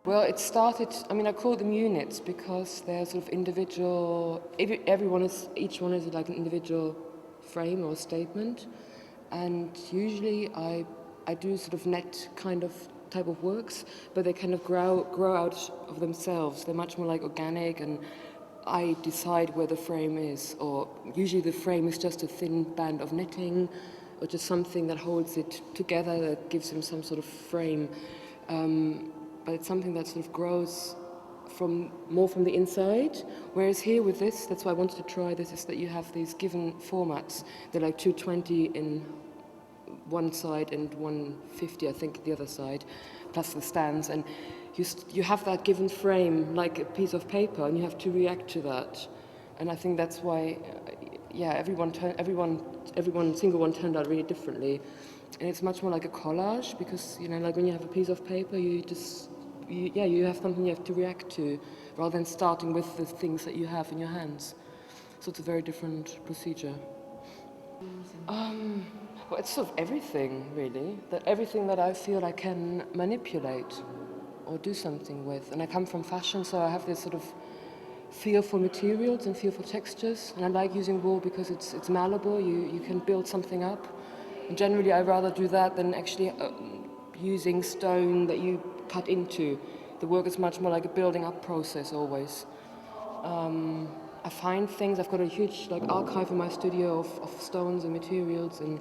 Well, it started, I mean, I call them units because they're sort of individual, each one is like an individual frame or statement. And usually I do sort of net kind of type of works, but they kind of grow out of themselves. They're much more like organic, and I decide where the frame is, or usually the frame is just a thin band of knitting or just something that holds it together, that gives them some sort of frame. But it's something that sort of grows more from the inside. Whereas here with this, that's why I wanted to try this, is that you have these given formats. They're like 220 in one side and 150, I think, the other side, plus the stands. And you have that given frame like a piece of paper, and you have to react to that. And I think that's why, everyone single one turned out really differently. And it's much more like a collage, because, like when you have a piece of paper, you have something you have to react to, rather than starting with the things that you have in your hands. So it's a very different procedure. Well, it's sort of everything, really. Everything that I feel I can manipulate or do something with. And I come from fashion, so I have this sort of feel for materials and feel for textures. And I like using wool because it's malleable. You can build something up. And generally, I rather do that than actually using stone that you cut into. The work is much more like a building up process always. I find things. I've got a huge archive in my studio of stones and materials and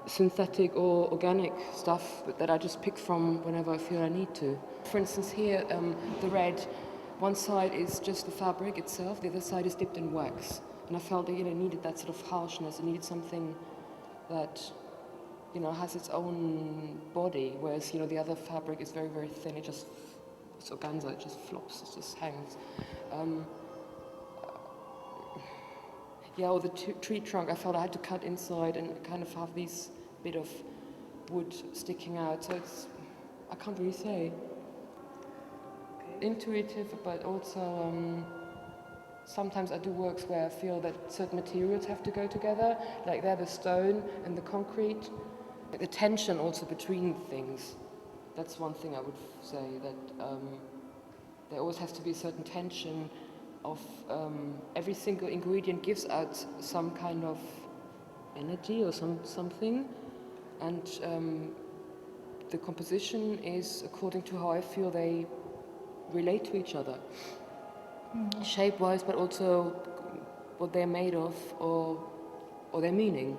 synthetic or organic stuff that I just pick from whenever I feel I need to. For instance, here the red, one side is just the fabric itself, the other side is dipped in wax, and I felt that it needed that sort of harshness. It needed something that has its own body, whereas the other fabric is very, very thin. It's organza. It just flops. It just hangs. Or the tree trunk, I felt I had to cut inside and kind of have these bit of wood sticking out. So I can't really say. Okay. Intuitive, but also sometimes I do works where I feel that certain materials have to go together, like there the stone and the concrete. The tension also between things. That's one thing I would say, that there always has to be a certain tension of every single ingredient gives out some kind of energy or something, and the composition is according to how I feel they relate to each other, shape-wise, but also what they're made of or their meaning.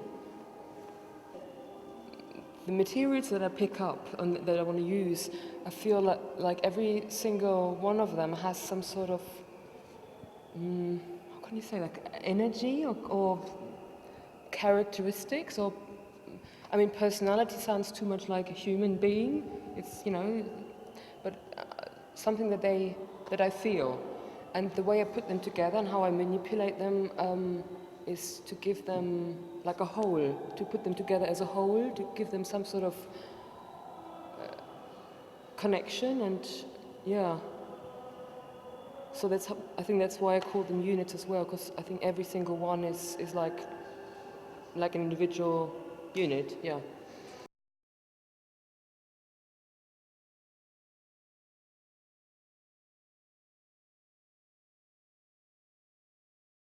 The materials that I pick up and that I want to use, I feel like every single one of them has some sort of how can you say, like energy or characteristics, or personality sounds too much like a human being. It's but something that I feel, and the way I put them together and how I manipulate them is to give them like a whole, to put them together as a whole, to give them some sort of connection, and so I think that's why I call them units as well, because I think every single one is like an individual unit,